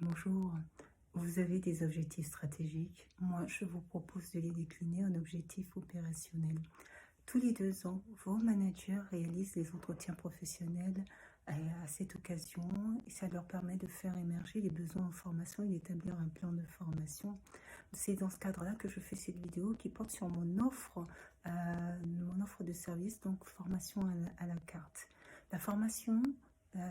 Bonjour, vous avez des objectifs stratégiques. Moi, je vous propose de les décliner en objectifs opérationnels. Tous les 2 ans, vos managers réalisent des entretiens professionnels à cette occasion et ça leur permet de faire émerger les besoins en formation et d'établir un plan de formation. C'est dans ce cadre-là que je fais cette vidéo qui porte sur mon offre de service, donc formation à la carte. La formation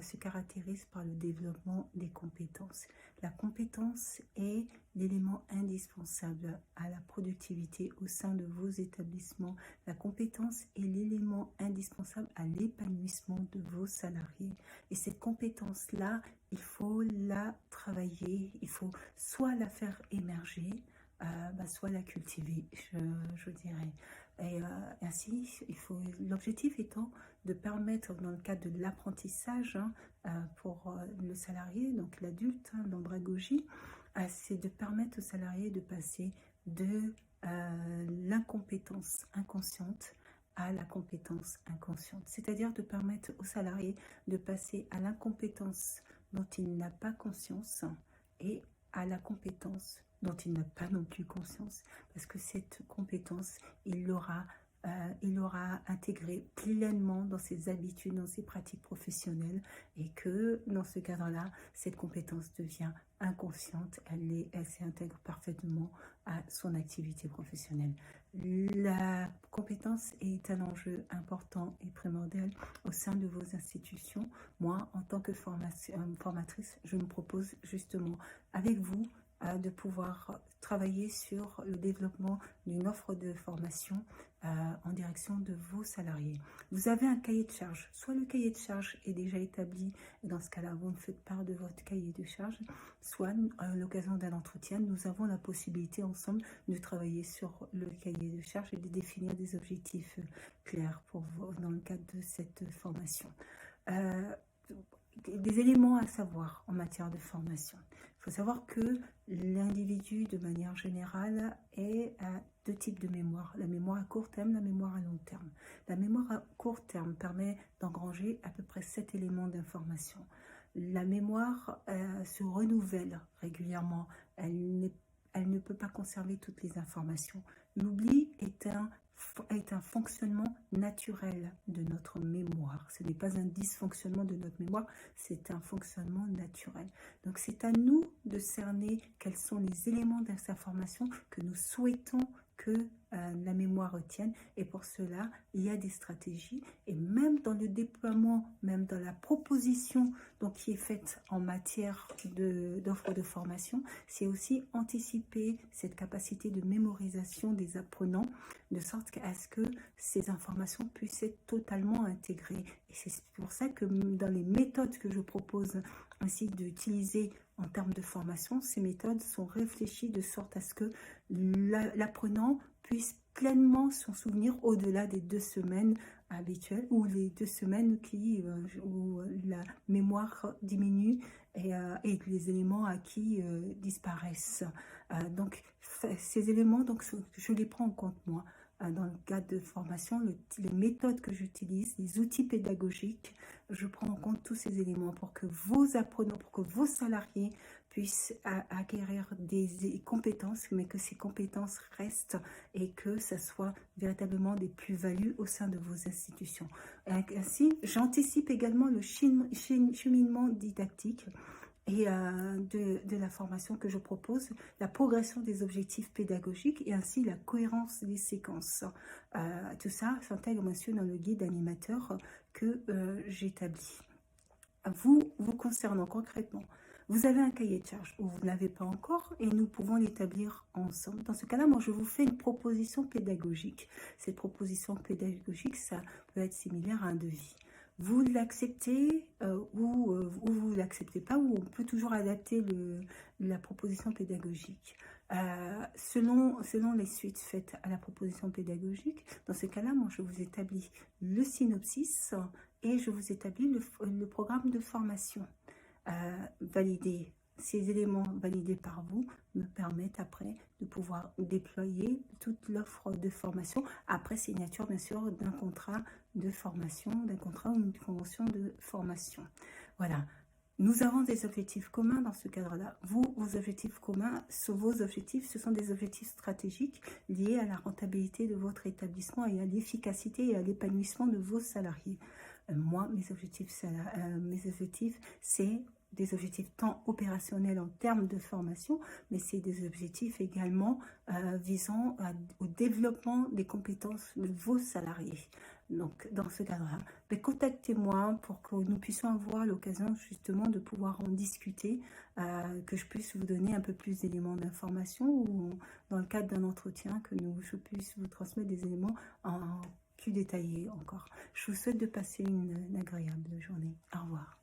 se caractérise par le développement des compétences. La compétence est l'élément indispensable à la productivité au sein de vos établissements. La compétence est l'élément indispensable à l'épanouissement de vos salariés. Et cette compétence-là, il faut la travailler, il faut soit la faire émerger, soit la cultiver, je dirais. Et ainsi, l'objectif étant de permettre, dans le cadre de l'apprentissage pour le salarié, donc l'adulte, l'andragogie, c'est de permettre au salarié de passer de l'incompétence inconsciente à la compétence inconsciente. C'est-à-dire de permettre au salarié de passer à l'incompétence dont il n'a pas conscience et à la compétence dont il n'a pas non plus conscience, parce que cette compétence, il l'aura intégré pleinement dans ses habitudes, dans ses pratiques professionnelles, et que dans ce cadre-là, cette compétence devient inconsciente, elle s'intègre parfaitement à son activité professionnelle. La compétence est un enjeu important et primordial au sein de vos institutions. Moi, en tant que formatrice, je me propose justement avec vous de pouvoir travailler sur le développement d'une offre de formation en direction de vos salariés. Vous avez un cahier de charge, soit le cahier de charge est déjà établi, et dans ce cas-là, vous me faites part de votre cahier de charge, soit à l'occasion d'un entretien, nous avons la possibilité ensemble de travailler sur le cahier de charge et de définir des objectifs clairs pour vous dans le cadre de cette formation. Des éléments à savoir en matière de formation. Il faut savoir que l'individu, de manière générale, a 2 types de mémoire. La mémoire à court terme, la mémoire à long terme. La mémoire à court terme permet d'engranger à peu près 7 éléments d'information. La mémoire se renouvelle régulièrement. Elle ne peut pas conserver toutes les informations. L'oubli est un fonctionnement naturel de notre mémoire. Ce n'est pas un dysfonctionnement de notre mémoire, c'est un fonctionnement naturel. Donc c'est à nous de cerner quels sont les éléments d'information que nous souhaitons que la mémoire retienne, et pour cela il y a des stratégies, et même dans le déploiement, même dans la proposition donc, qui est faite en matière d'offres de formation, c'est aussi anticiper cette capacité de mémorisation des apprenants, de sorte à ce que ces informations puissent être totalement intégrées. Et c'est pour ça que dans les méthodes que je propose ainsi d'utiliser en termes de formation, ces méthodes sont réfléchies de sorte à ce que l'apprenant puisse pleinement s'en souvenir au-delà des 2 semaines habituelles, ou les 2 semaines où la mémoire diminue et les éléments acquis disparaissent. Donc ces éléments, donc, je les prends en compte moi dans le cadre de formation, les méthodes que j'utilise, les outils pédagogiques, je prends en compte tous ces éléments pour que vos apprenants, pour que vos salariés puissent acquérir des compétences, mais que ces compétences restent et que ça soit véritablement des plus-values au sein de vos institutions. Ainsi, j'anticipe également le cheminement didactique et de la formation que je propose, la progression des objectifs pédagogiques et ainsi la cohérence des séquences. Tout ça s'intègre monsieur dans le guide animateur que j'établis. Vous concernant concrètement, vous avez un cahier de charge ou vous ne l'avez pas encore, et nous pouvons l'établir ensemble. Dans ce cas-là, moi, je vous fais une proposition pédagogique. Cette proposition pédagogique, ça peut être similaire à un devis. Vous l'acceptez ou vous ne l'acceptez pas, ou on peut toujours adapter la proposition pédagogique. Selon les suites faites à la proposition pédagogique, dans ce cas-là, moi, je vous établis le synopsis et je vous établis le programme de formation. Valider ces éléments validés par vous me permettent après de pouvoir déployer toute l'offre de formation après signature bien sûr d'un contrat de formation, d'un contrat ou une convention de formation. Voilà. Nous avons des objectifs communs dans ce cadre-là. Vous, vos objectifs communs, vos objectifs, ce sont des objectifs stratégiques liés à la rentabilité de votre établissement et à l'efficacité et à l'épanouissement de vos salariés. Moi, mes objectifs, c'est des objectifs tant opérationnels en termes de formation, mais c'est des objectifs également visant au développement des compétences de vos salariés. Donc, dans ce cadre-là, contactez-moi pour que nous puissions avoir l'occasion justement de pouvoir en discuter, que je puisse vous donner un peu plus d'éléments d'information ou dans le cadre d'un entretien, que je puisse vous transmettre des éléments plus détaillés encore. Je vous souhaite de passer une agréable journée. Au revoir.